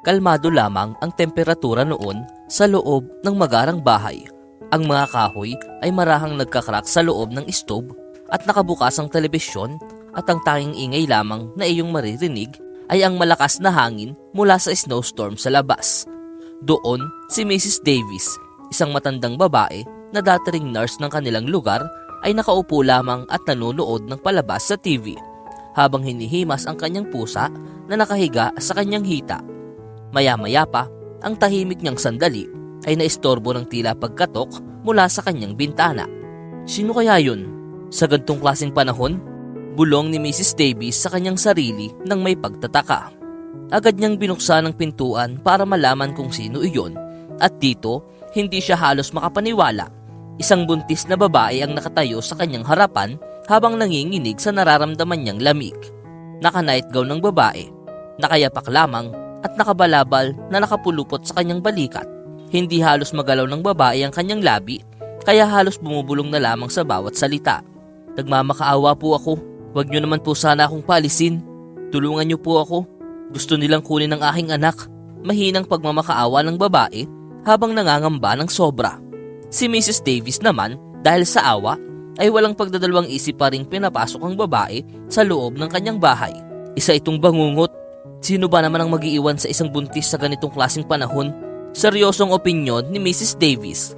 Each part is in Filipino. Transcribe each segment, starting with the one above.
Kalmado lamang ang temperatura noon sa loob ng magarang bahay. Ang mga kahoy ay marahang nagkakrak sa loob ng stove at nakabukas ang telebisyon at ang tanging ingay lamang na iyong maririnig ay ang malakas na hangin mula sa snowstorm sa labas. Doon si Mrs. Davis, isang matandang babae na dati ring nurse ng kanilang lugar, ay nakaupo lamang at nanonood ng palabas sa TV habang hinihimas ang kanyang pusa na nakahiga sa kanyang hita. Maya-maya pa, ang tahimik niyang sandali ay naistorbo ng tila pagkatok mula sa kanyang bintana. Sino kaya yun? Sa gantong klaseng panahon? Bulong ni Mrs. Davis sa kanyang sarili nang may pagtataka. Agad niyang binuksan ang pintuan para malaman kung sino iyon, at dito hindi siya halos makapaniwala. Isang buntis na babae ang nakatayo sa kanyang harapan habang nanginginig sa nararamdaman niyang lamig. Naka-nightgown ng babae, nakayapak lamang at nakabalabal na nakapulupot sa kanyang balikat. Hindi halos magalaw ng babae ang kanyang labi, kaya halos bumubulong na lamang sa bawat salita. Nagmamakaawa po ako. Huwag niyo naman po sana akong paalisin. Tulungan niyo po ako. Gusto nilang kunin ang aking anak. Mahinang pagmamakaawa ng babae habang nangangamba ng sobra. Si Mrs. Davis naman, dahil sa awa, ay walang pagdadalawang isip pa ring pinapasok ang babae sa loob ng kanyang bahay. Isa itong bangungot. Sino ba naman ang mag-iiwan sa isang buntis sa ganitong klaseng panahon? Seryosong opinyon ni Mrs. Davis.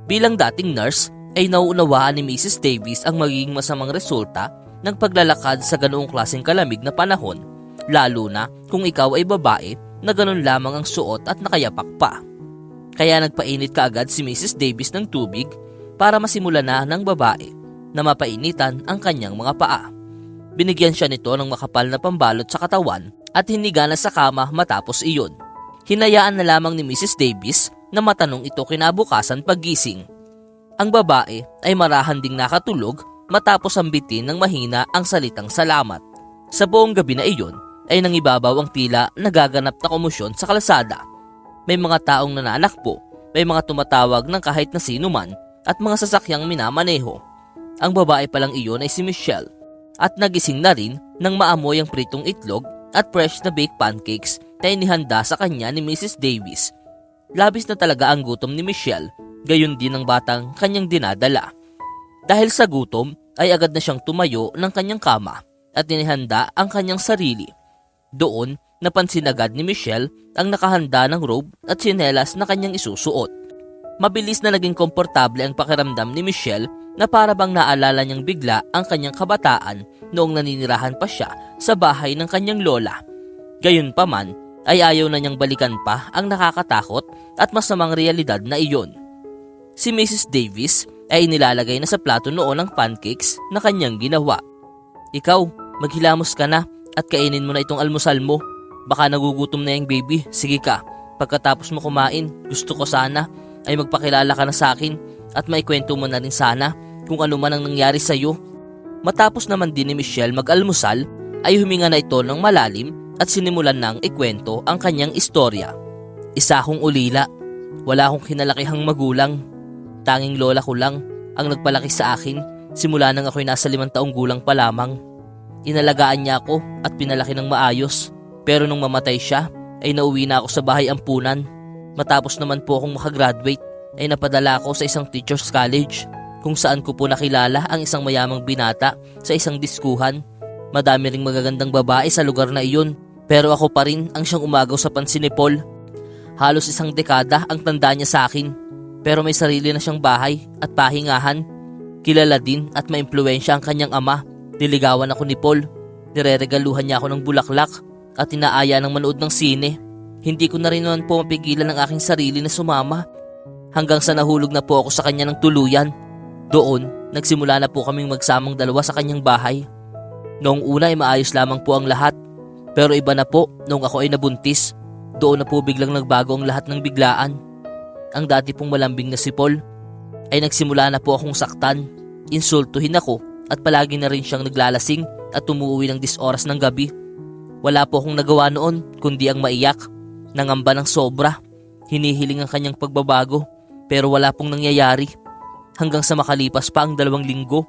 Bilang dating nurse, ay nauunawaan ni Mrs. Davis ang magiging masamang resulta ng paglalakad sa ganoong klaseng kalamig na panahon, lalo na kung ikaw ay babae na ganon lamang ang suot at nakayapak pa. Kaya nagpainit kaagad si Mrs. Davis ng tubig para masimulan na ng babae na mapainitan ang kanyang mga paa. Binigyan siya nito ng makapal na pambalot sa katawan at hiniga na sa kama matapos iyon. Hinayaan na lamang ni Mrs. Davis na matanong ito kinabukasan paggising. Ang babae ay marahan ding nakatulog matapos ambitin ng mahina ang salitang salamat. Sa buong gabi na iyon ay nangibabaw ang tila nagaganap na komosyon sa kalsada. May mga taong nananakbo, may mga tumatawag ng kahit na sino man at mga sasakyang minamaneho. Ang babae palang iyon ay si Michelle at nagising na rin nang maamoy ang pritong itlog at fresh na baked pancakes na inihanda sa kanya ni Mrs. Davis. Labis na talaga ang gutom ni Michelle, gayon din ang batang kanyang dinadala. Dahil sa gutom ay agad na siyang tumayo ng kanyang kama at inihanda ang kanyang sarili. Doon, napansin agad ni Michelle ang nakahanda ng robe at tsinelas na kanyang isusuot. Mabilis na naging komportable ang pakiramdam ni Michelle na para bang naalala niyang bigla ang kanyang kabataan noong naninirahan pa siya sa bahay ng kanyang lola. Gayunpaman ay ayaw na niyang balikan pa ang nakakatakot at masamang realidad na iyon. Si Mrs. Davis ay inilalagay na sa plato noon ang pancakes na kanyang ginawa. Ikaw, maghilamos ka na at kainin mo na itong almusal mo. Baka nagugutom na yung baby. Sige ka, pagkatapos mo kumain, gusto ko sana ay magpakilala ka na sa akin at maikwento mo na rin sana kung ano man ang nangyari sa iyo. Matapos naman din ni Michelle mag-almusal, ay huminga na ito ng malalim at sinimulan nang ikwento ang kanyang istorya. Isa akong ulila. Wala akong kinalakihang magulang. Tanging lola ko lang ang nagpalaki sa akin simula nang ako'y nasa 5 taong gulang pa lamang. Inalagaan niya ako at pinalaki ng maayos. Pero nung mamatay siya, ay nauwi na ako sa bahay ampunan. Matapos naman po akong makagraduate, ay napadala ako sa isang teacher's college kung saan ko po nakilala ang isang mayamang binata sa isang diskuhan. Madami ring magagandang babae sa lugar na iyon, pero ako pa rin ang siyang umagaw sa pansin ni Paul. Halos 1 dekada ang tanda niya sa akin, pero may sarili na siyang bahay at pahingahan. Kilala din at maimpluwensya ang kanyang ama. Niligawan ako ni Paul. Nireregaluhan niya ako ng bulaklak at inaaya ng manood ng sine. Hindi ko na rin naman po mapigilan ang aking sarili na sumama hanggang sa nahulog na po ako sa kanya ng tuluyan. Doon, nagsimula na po kaming magsamang dalawa sa kanyang bahay. Noong una ay maayos lamang po ang lahat, pero iba na po noong ako ay nabuntis. Doon na po biglang nagbago ang lahat ng biglaan. Ang dati pong malambing na si Paul ay nagsimula na po akong saktan, insultuhin ako at palagi na rin siyang naglalasing at umuwi ng 10 oras ng gabi. Wala po akong nagawa noon kundi ang maiyak. Nangamba ng sobra. Hinihiling ang kanyang pagbabago pero wala pong nangyayari. Hanggang sa makalipas pa ang 2 linggo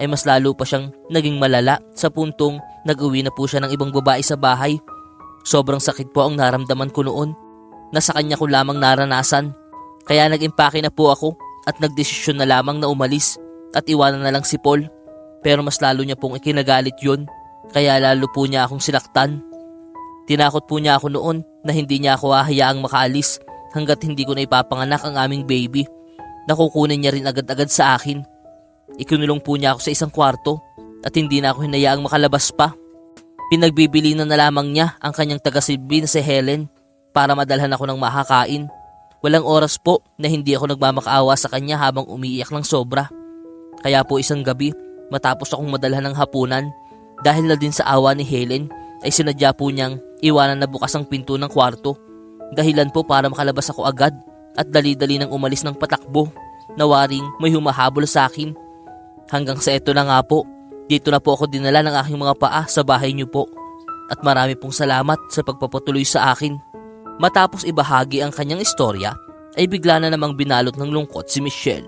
ay mas lalo pa siyang naging malala sa puntong nag-uwi na po siya ng ibang babae sa bahay. Sobrang sakit po ang naramdaman ko noon na sa kanya ko lamang naranasan. Kaya nag-impake na po ako at nagdesisyon na lamang na umalis at iwanan na lang si Paul. Pero mas lalo niya pong ikinagalit yun, kaya lalo po niya akong sinaktan. Tinakot po niya ako noon na hindi niya ako hahayaang makaalis hanggat hindi ko na ipapanganak ang aming baby. Nakukunin niya rin agad-agad sa akin. Ikinulong po niya ako sa isang kwarto at hindi na ako hinayaang makalabas pa. Pinagbibili na lamang niya ang kanyang taga-silbi na si Helen para madalhan ako ng makakain. Walang oras po na hindi ako nagmamakaawa sa kanya habang umiiyak ng sobra. Kaya po isang gabi, matapos akong madalhan ng hapunan, dahil na din sa awa ni Helen, ay sinadya po niyang iwanan na bukas ang pinto ng kwarto. Dahilan po para makalabas ako agad at dali-dali nang umalis ng patakbo, nawaring may humahabol sa akin. Hanggang sa eto na nga po, dito na po ako dinala ng aking mga paa sa bahay niyo po. At marami pong salamat sa pagpapatuloy sa akin. Matapos ibahagi ang kanyang istorya, ay bigla na namang binalot ng lungkot si Michelle.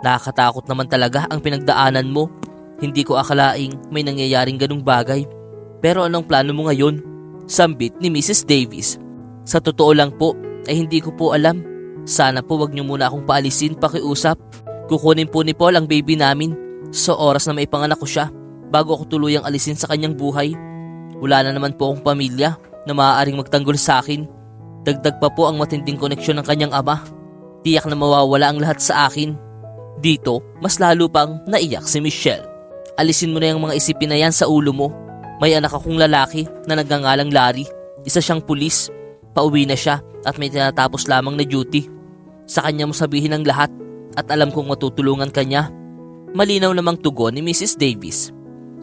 Nakakatakot naman talaga ang pinagdaanan mo. Hindi ko akalaing may nangyayaring ganung bagay. Pero anong plano mo ngayon? Sambit ni Mrs. Davis. Sa totoo lang po, ay hindi ko po alam. Sana po wag niyo muna akong paalisin, pakiusap. Kukunin po ni Paul ang baby namin sa oras na maipanganak ko siya bago ako tuluyang alisin sa kanyang buhay. Wala na naman po akong pamilya na maaaring magtanggol sa akin. Dagdag pa po ang matinding koneksyon ng kanyang ama. Tiyak na mawawala ang lahat sa akin. Dito, mas lalo pang naiyak si Michelle. Alisin mo na yung mga isipin na yan sa ulo mo. May anak akong lalaki na nagngangalang Larry. Isa siyang pulis. Pauwi na siya at may tinatapos lamang na duty. Sa kanya mo sabihin ang lahat at alam kong matutulungan kanya. Malinaw namang tugon ni Mrs. Davis.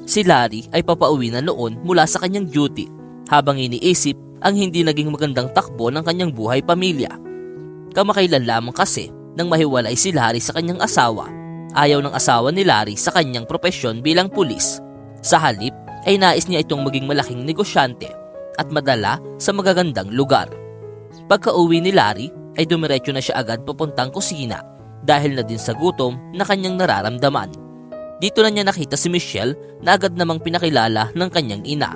Si Larry ay papauwi na noon mula sa kanyang duty habang iniisip ang hindi naging magandang takbo ng kanyang buhay pamilya. Kamakailan lamang kasi nang mahiwalay si Larry sa kanyang asawa. Ayaw ng asawa ni Larry sa kanyang propesyon bilang pulis. Sa halip ay nais niya itong maging malaking negosyante at madala sa magagandang lugar. Pagka-uwi ni Larry ay dumiretso na siya agad papuntang kusina dahil na din sa gutom na kanyang nararamdaman. Dito na niya nakita si Michelle na agad namang pinakilala ng kanyang ina.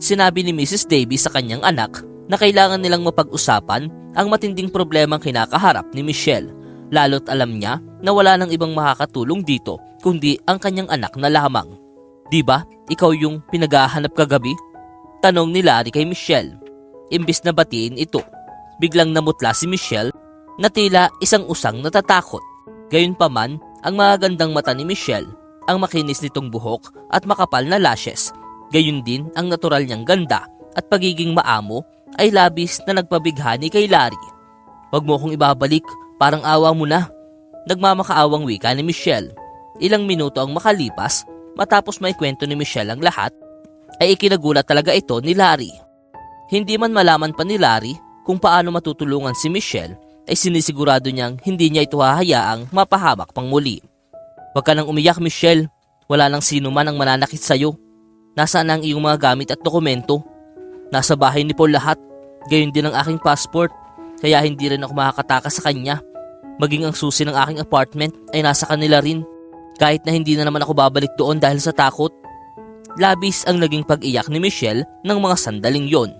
Sinabi ni Mrs. Davis sa kanyang anak na kailangan nilang mapag-usapan ang matinding problemang kinakaharap ni Michelle, lalo't alam niya na wala nang ibang makakatulong dito kundi ang kanyang anak na lamang. "Diba, ikaw yung pinaghahanap kagabi?" tanong ni Larry kay Michelle. Imbis na batiin ito, biglang namutla si Michelle na tila isang usang natatakot. Gayunpaman, ang magagandang mata ni Michelle, ang makinis nitong buhok at makapal na lashes, gayon din ang natural niyang ganda at pagiging maamo ay labis na nagpabighani kay Larry. "Wag mo akong ibabalik, parang awa mo na," nagmamakaawang wika ni Michelle. Ilang minuto ang makalipas, matapos may kwento ni Michelle ang lahat, ay ikinagulat talaga ito ni Larry. Hindi man malaman pa ni Larry kung paano matutulungan si Michelle, ay sinisigurado niyang hindi niya ito hahayaang mapahamak pang muli. "Huwag ka nang umiyak, Michelle. Wala nang sino man ang mananakit sa'yo. Nasaan ang iyong mga gamit at dokumento? Nasa bahay ni Paul lahat. Gayon din ang aking passport. Kaya hindi rin ako makakatakas sa kanya. Maging ang susi ng aking apartment ay nasa kanila rin. Kahit na hindi na naman ako babalik doon dahil sa takot." Labis ang naging pag-iyak ni Michelle ng mga sandaling yon.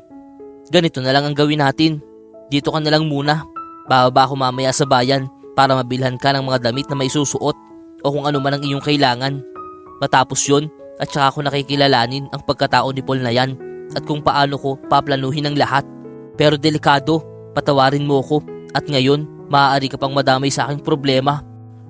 "Ganito na lang ang gawin natin. Dito ka na lang muna. Bababa ako mamaya sa bayan para mabilhan ka ng mga damit na may susuot o kung ano man ang iyong kailangan. Matapos yon, at saka ako nakikilalanin ang pagkatao ni Paul na yan at kung paano ko paplanuhin ang lahat. Pero delikado, patawarin mo ko at ngayon maaari ka pang madamay sa aking problema.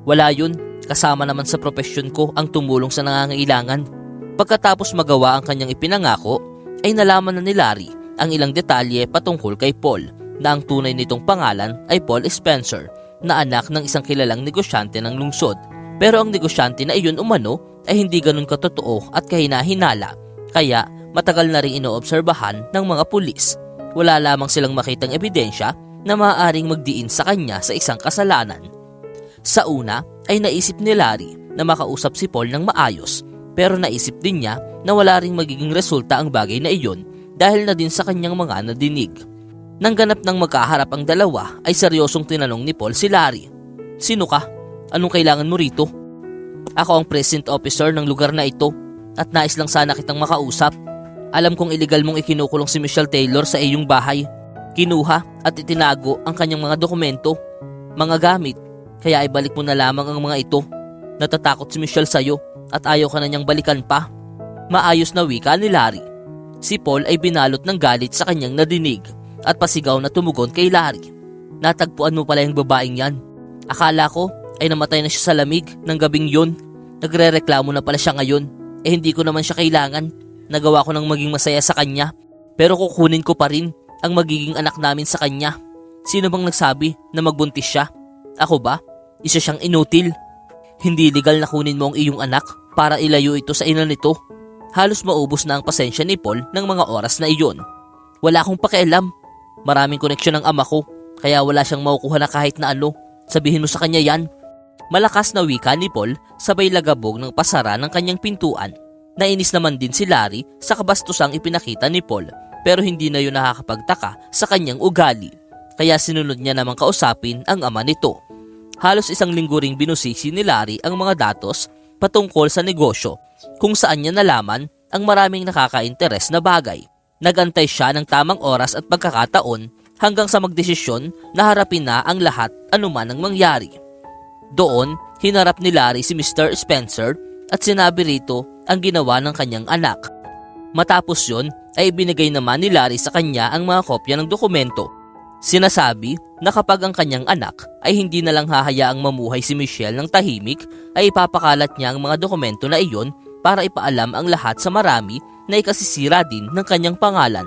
Wala yun, kasama naman sa propesyon ko ang tumulong sa nangangailangan." Pagkatapos magawa ang kanyang ipinangako, ay nalaman na ni Larry ang ilang detalye patungkol kay Paul na ang tunay nitong pangalan ay Paul Spencer na anak ng isang kilalang negosyante ng lungsod. Pero ang negosyante na iyon umano ay hindi ganun katotoo at kahina-hinala, kaya matagal na rin inoobserbahan ng mga pulis. Wala lamang silang makitang ebidensya na maaaring magdiin sa kanya sa isang kasalanan. Sa una ay naisip ni Larry na makausap si Paul ng maayos, pero naisip din niya na wala ring magiging resulta ang bagay na iyon dahil na din sa kanyang mga nadinig. Nang ganap ng magkaharap ang dalawa ay seryosong tinanong ni Paul si Larry. "Sino ka? Anong kailangan mo rito?" "Ako ang precinct officer ng lugar na ito at nais lang sana kitang makausap. Alam kong iligal mong ikinukulong si Michelle Taylor sa iyong bahay. Kinuha at itinago ang kanyang mga dokumento, mga gamit, kaya ibalik mo na lamang ang mga ito. Natatakot si Michelle sa'yo at ayaw ka na niyang balikan pa. Maayos na wika ni Larry. Si Paul ay binalot ng galit sa kanyang nadinig at pasigaw na tumugon kay Larry. Natagpuan mo pala yung babaeng yan. Akala ko ay namatay na siya sa lamig ng gabing yun. Nagrereklamo na pala siya ngayon. Hindi ko naman siya kailangan. Nagawa ko ng maging masaya sa kanya. Pero kukunin ko pa rin ang magiging anak namin sa kanya. Sino bang nagsabi na magbuntis siya? Ako ba? Isa siyang inutil. Hindi legal na kunin mo ang iyong anak para ilayo ito sa ina nito. Halos maubos na ang pasensya ni Paul ng mga oras na iyon. Wala akong pakialam. Maraming koneksyon ng ama ko, kaya wala siyang makukuha na kahit na ano. Sabihin mo sa kanya yan. Malakas na wika ni Paul sabay lagabog ng pasara ng kanyang pintuan. Nainis naman din si Larry sa kabastusang ipinakita ni Paul, pero hindi na yun nakakapagtaka sa kanyang ugali. Kaya sinunod niya namang kausapin ang ama nito. Halos isang linggo ring binusisi ni Larry ang mga datos patungkol sa negosyo, kung saan niya nalaman ang maraming nakaka-interes na bagay. Nagantay siya ng tamang oras at pagkakataon hanggang sa magdesisyon na harapin na ang lahat anuman ang mangyari. Doon, hinarap ni Larry si Mr. Spencer at sinabi rito ang ginawa ng kanyang anak. Matapos yun, ay ibinigay naman ni Larry sa kanya ang mga kopya ng dokumento. Sinasabi na kapag ang kanyang anak ay hindi na lang hahayaang mamuhay si Michelle ng tahimik, ay ipapakalat niya ang mga dokumento na iyon para ipaalam ang lahat sa marami na ikasisira din ng kanyang pangalan.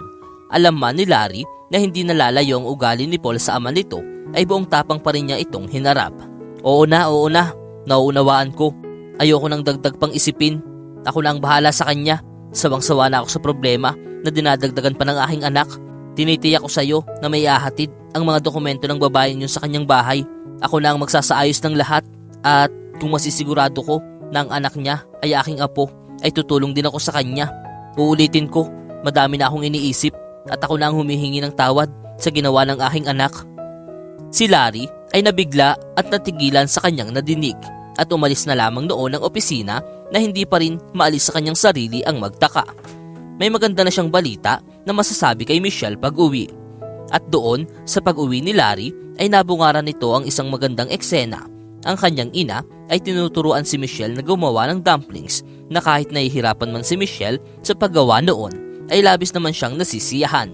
Alam man ni Larry na hindi nalalayo ang ugali ni Paul sa ama nito, ay buong tapang pa rin niya itong hinarap. Oo na, nauunawaan ko. Ayoko nang dagdag pang isipin. Ako na ang bahala sa kanya. Sawang-sawa na ako sa problema na dinadagdagan pa ng aking anak. Tinitiyak ko sa iyo na may ahatid ang mga dokumento ng babaeng yun sa kanyang bahay. Ako na ang magsasaayos ng lahat, at kung masisigurado ko na ang anak niya ay aking apo, ay tutulong din ako sa kanya. Uulitin ko, madami na akong iniisip at ako na ang humihingi ng tawad sa ginawa ng aking anak. Si Larry ay nabigla at natigilan sa kanyang nadinig at umalis na lamang noon ng opisina na hindi pa rin maalis sa kanyang sarili ang magtaka. May maganda na siyang balita na masasabi kay Michelle pag-uwi. At doon sa pag-uwi ni Larry ay nabungaran nito ang isang magandang eksena. Ang kanyang ina ay tinuturuan si Michelle na gumawa ng dumplings na kahit nahihirapan man si Michelle sa paggawa noon, ay labis naman siyang nasisiyahan.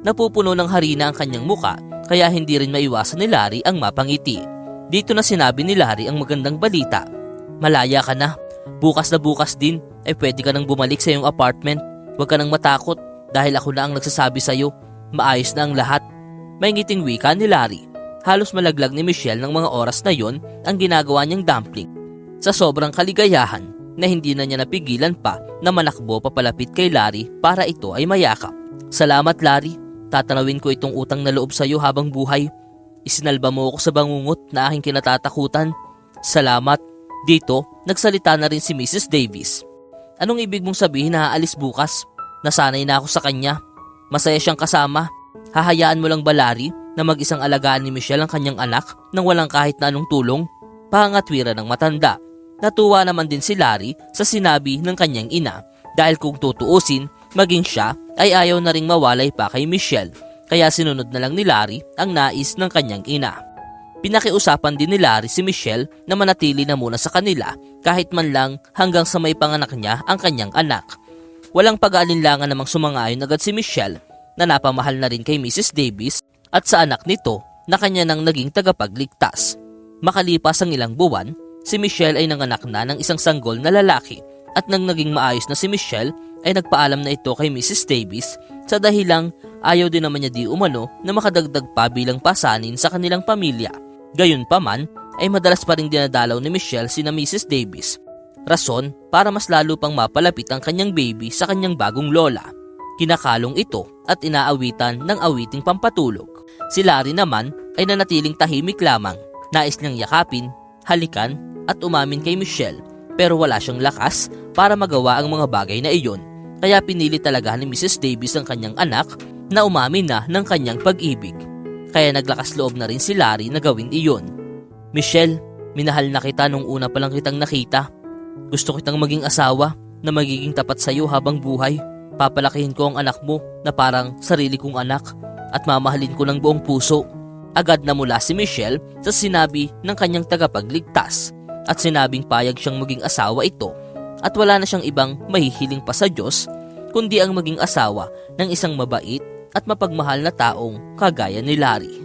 Napupuno ng harina ang kanyang muka, kaya hindi rin maiwasan ni Larry ang mapangiti. Dito na sinabi ni Larry ang magandang balita. Malaya ka na. Bukas na bukas din ay pwede ka nang bumalik sa iyong apartment. Huwag ka nang matakot dahil ako na ang nagsasabi sa iyo. Maayos na ang lahat. May ngiting wika ni Larry. Halos malaglag ni Michelle ng mga oras na yon ang ginagawa niyang dumpling. Sa sobrang kaligayahan na hindi na niya napigilan pa na manakbo papalapit kay Larry para ito ay mayakap. Salamat Larry. Tatanawin ko itong utang na loob sa iyo habang buhay. Isinalba mo ako sa bangungot na aking kinatatakutan. Salamat. Dito, nagsalita na rin si Mrs. Davis. Anong ibig mong sabihin na aalis bukas? Nasanay na ako sa kanya. Masaya siyang kasama. Hahayaan mo lang ba Larry na mag-isang alagaan ni Michelle ang kanyang anak nang walang kahit na anong tulong? Pangatwira ng matanda. Natuwa naman din si Larry sa sinabi ng kanyang ina dahil kung tutuusin, maging siya ay ayaw na ring mawalay pa kay Michelle. Kaya sinunod na lang ni Larry ang nais ng kanyang ina. Pinakiusapan din ni Larry si Michelle na manatili na muna sa kanila kahit man lang hanggang sa may panganak niya ang kanyang anak. Walang pag-aalinlangan namang sumang-ayon agad si Michelle na napamahal na rin kay Mrs. Davis at sa anak nito na kanya nang naging tagapagligtas. Makalipas ang ilang buwan, si Michelle ay nanganak na ng isang sanggol na lalaki at nang naging maayos na si Michelle ay nagpaalam na ito kay Mrs. Davis sa dahilang ayaw din naman niya di umano na makadagdag pa bilang pasanin sa kanilang pamilya. Gayunpaman ay madalas pa rin dinadalaw ni Michelle sina Mrs. Davis. Rason para mas lalo pang mapalapit ang kanyang baby sa kanyang bagong lola. Kinakalong ito at inaawitan ng awiting pampatulog. Si Larry naman ay nanatiling tahimik lamang. Nais niyang yakapin, halikan at umamin kay Michelle pero wala siyang lakas para magawa ang mga bagay na iyon. Kaya pinili talaga ni Mrs. Davis ang kanyang anak na umamin na ng kanyang pag-ibig. Kaya naglakas loob na rin si Larry na gawin iyon. Michelle, minahal na kita nung una pa lang kitang nakita. Gusto kitang maging asawa na magiging tapat sa iyo habang buhay. Papalakihin ko ang anak mo na parang sarili kong anak at mamahalin ko ng buong puso. Agad na mula si Michelle sa sinabi ng kanyang tagapagligtas at sinabing payag siyang maging asawa ito at wala na siyang ibang mahihiling pa sa Diyos kundi ang maging asawa ng isang mabait at mapagmahal na taong kagaya ni Larry.